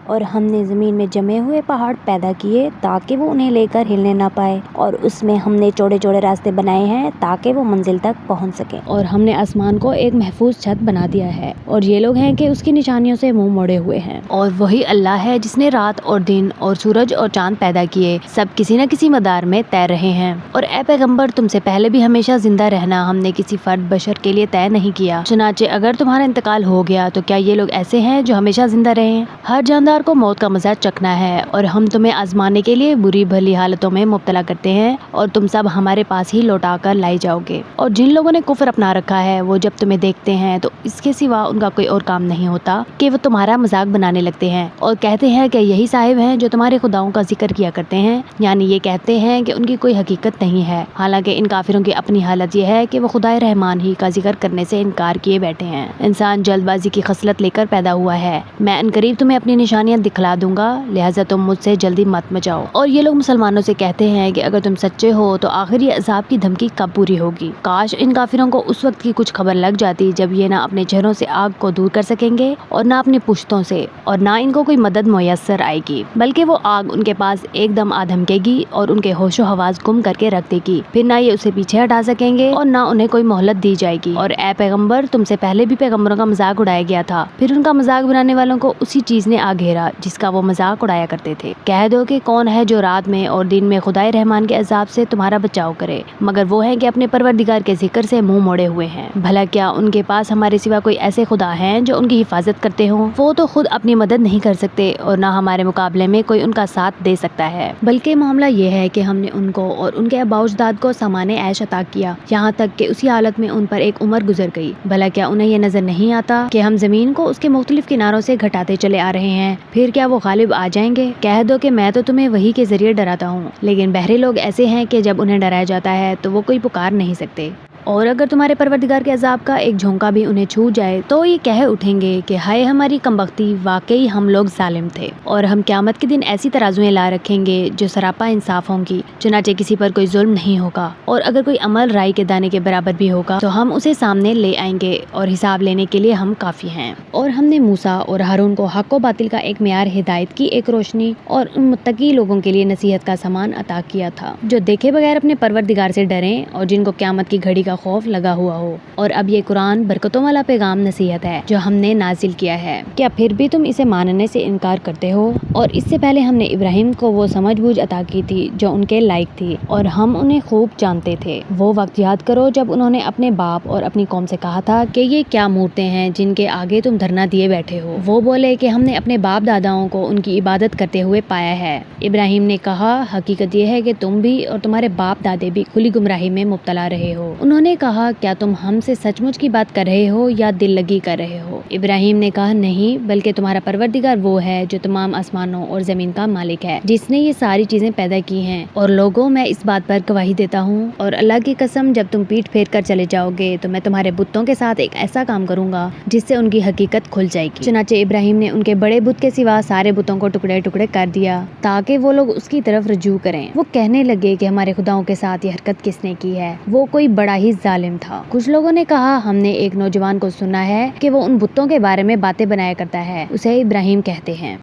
اور ہم نے زمین میں جمے ہوئے پہاڑ پیدا کیے تاکہ وہ انہیں لے کر ہلنے نہ پائے، اور اس میں ہم نے چوڑے چوڑے راستے بنائے ہیں تاکہ وہ منزل تک پہنچ سکیں، اور ہم نے آسمان کو ایک محفوظ چھت بنا دیا ہے، اور یہ لوگ ہیں کہ اس کی نشانیوں سے منہ موڑے ہوئے ہیں۔ اور وہی اللہ ہے جس نے رات اور دن اور سورج اور چاند پیدا کیے، سب کسی نہ کسی مدار میں تیر رہے ہیں۔ اور اے پیغمبر، تم سے پہلے بھی ہمیشہ زندہ رہنا ہم نے کسی فرد بشر کے لیے طے نہیں کیا، چنانچہ اگر تمہارا انتقال ہو گیا تو کیا یہ لوگ ایسے ہیں جو ہمیشہ زندہ رہیں؟ ہر جاندار کو موت کا مزہ چکھنا ہے، اور ہم تمہیں آزمانے کے لیے بری بھلی حالتوں میں مبتلا کرتے ہیں، اور تم سب ہمارے پاس ہی لوٹا کر لائے جاؤ گے۔ اور جن لوگوں نے کفر اپنا رکھا ہے وہ جب تمہیں دیکھتے ہیں تو اس کے سوا ان کا کوئی اور کام نہیں ہوتا کہ وہ تمہارا مذاق بنانے لگتے ہیں، اور کہتے ہیں کہ یہی صاحب ہیں جو تمہارے خداؤں کا ذکر کیا کرتے ہیں، یعنی یہ کہتے ہیں کہ ان کی کوئی حقیقت نہیں ہے، حالانکہ ان کافروں کی اپنی حالت یہ ہے کہ وہ خدائے رحمان ہی کا ذکر کرنے سے انکار کیے بیٹھے ہیں۔ انسان جلد بازی کی خصلت لے کر پیدا ہوا ہے، میں عنقریب تمہیں اپنی نشانیاں دکھلا دوں گا، لہٰذا تم مجھ سے جلدی مت مچاؤ۔ اور یہ لوگ مسلمانوں سے کہتے ہیں کہ اگر تم سچے ہو تو آخر یہ عذاب کی دھمکی کب پوری ہوگی؟ کاش ان کافروں کو اس وقت کی کچھ خبر لگ جاتی جب یہ نہ اپنے چہروں سے آگ کو دور کر سکیں گے اور نہ اپنی پشتوں سے، اور نہ ان کو کوئی مدد میسر آئے گی، بلکہ وہ آگ ان کے پاس ایک دم آ دھمکے گی اور ان کے ہوش و حواس گم کر کے رکھ دے گی، پھر نہ یہ اسے پیچھے ہٹا سکیں گے اور نہ انہیں کوئی مہلت دی جائے گی۔ اور اے پیغمبر، تم سے پہلے بھی پیغمبروں کا مذاق اڑایا گیا تھا، پھر ان کا مذاق بنانے والوں کو اسی چیز نے آ گھیرا جس کا وہ مذاق اڑایا کرتے تھے۔ کہہ دو کہ کون ہے جو رات میں اور دن میں خدائے رحمان کے عذاب سے تمہارا بچاؤ کرے، مگر وہ ہیں کہ اپنے پروردگار کے ذکر سے منہ موڑے ہوئے ہیں۔ بھلا کیا ان کے پاس ہمارے سوا کوئی ایسے خدا ہیں جو ان کی حفاظت کرتے ہوں؟ وہ تو خود اپنی مدد نہیں کر سکتے اور نہ ہمارے مقابلے میں کوئی ان کا ساتھ دے سکتا ہے، بلکہ معاملہ یہ ہے کہ ہم نے ان کو اور ان کے آباء و اجداد کو سامان عیش عطا کیا، یہاں تک کہ اسی حالت میں ان پر ایک عمر گزر گئی۔ بھلا کیا انہیں یہ نظر نہیں آتا کہ ہم زمین کو اس کے مختلف کناروں سے گھٹاتے چلے آ رہے ہیں، پھر کیا وہ غالب آ جائیں گے؟ کہہ دو کہ میں تو تمہیں وحی کے ذریعے ڈراتا ہوں، لیکن بہرے لوگ ایسے ہیں کہ جب انہیں ڈرایا جاتا ہے تو وہ کوئی پکار نہیں سکتے۔ اور اگر تمہارے پروردگار کے عذاب کا ایک جھونکا بھی انہیں چھو جائے تو یہ کہہ اٹھیں گے کہ ہائے ہماری کمبختی، واقعی ہم لوگ ظالم تھے، اور ہم قیامت کے دن ایسی ترازویں لا رکھیں گے جو سراپا انصاف ہوں گی، چنانچہ کسی پر کوئی ظلم نہیں ہوگا، اور اگر کوئی عمل رائی کے دانے کے برابر بھی ہوگا تو ہم اسے سامنے لے آئیں گے، اور حساب لینے کے لیے ہم کافی ہیں۔ اور ہم نے موسیٰ اور ہارون کو حق و باطل کا ایک معیار، ہدایت کی ایک روشنی اور ان متقی لوگوں کے لیے نصیحت کا سامان عطا کیا تھا جو دیکھے بغیر اپنے پروردگار سے ڈریں اور جن کو قیامت کی گھڑی کا خوف لگا ہوا ہو۔ اور اب یہ قرآن برکتوں والا پیغام نصیحت ہے جو ہم نے نازل کیا ہے، کیا پھر بھی تم اسے ماننے سے انکار کرتے ہو؟ اور اس سے پہلے ہم نے ابراہیم کو وہ سمجھ بوجھ عطا کی تھی جو ان کے لائق تھی، اور ہم انہیں خوب جانتے تھے۔ وہ وقت یاد کرو جب انہوں نے اپنے باپ اور اپنی قوم سے کہا تھا کہ یہ کیا مورتیں ہیں جن کے آگے تم دھرنا دیے بیٹھے ہو؟ وہ بولے کہ ہم نے اپنے باپ داداؤں کو ان کی عبادت کرتے ہوئے پایا ہے۔ ابراہیم نے کہا، حقیقت یہ ہے کہ تم بھی اور تمہارے باپ دادے بھی کھلی گمراہی میں مبتلا رہے ہو۔ انہوں نے کہا، کیا تم ہم سے سچ مچ کی بات کر رہے ہو یا دل لگی کر رہے ہو؟ ابراہیم نے کہا، نہیں، بلکہ تمہارا پروردگار وہ ہے جو تمام آسمانوں اور زمین کا مالک ہے، جس نے یہ ساری چیزیں پیدا کی ہیں، اور لوگوں میں اس بات پر گواہی دیتا ہوں، اور اللہ کی قسم جب تم پیٹ پھیر کر چلے جاؤ گے تو میں تمہارے بتوں کے ساتھ ایک ایسا کام کروں گا جس سے ان کی حقیقت کھل جائے گی۔ چنانچہ ابراہیم نے ان کے بڑے بت کے سوا سارے بتوں کو ٹکڑے ٹکڑے کر دیا تاکہ وہ لوگ اس کی طرف رجوع کریں۔ وہ کہنے لگے کہ ہمارے خداؤں کے ساتھ یہ حرکت کس نے کی ہے، وہ کوئی بڑا ہی ظالم تھا۔ کچھ لوگوں نے کہا، ہم نے ایک نوجوان کو سنا ہے کہ وہ ان بتوں کے بارے میں باتیں بنایا کرتا ہے، اسے ابراہیم کہتے ہیں۔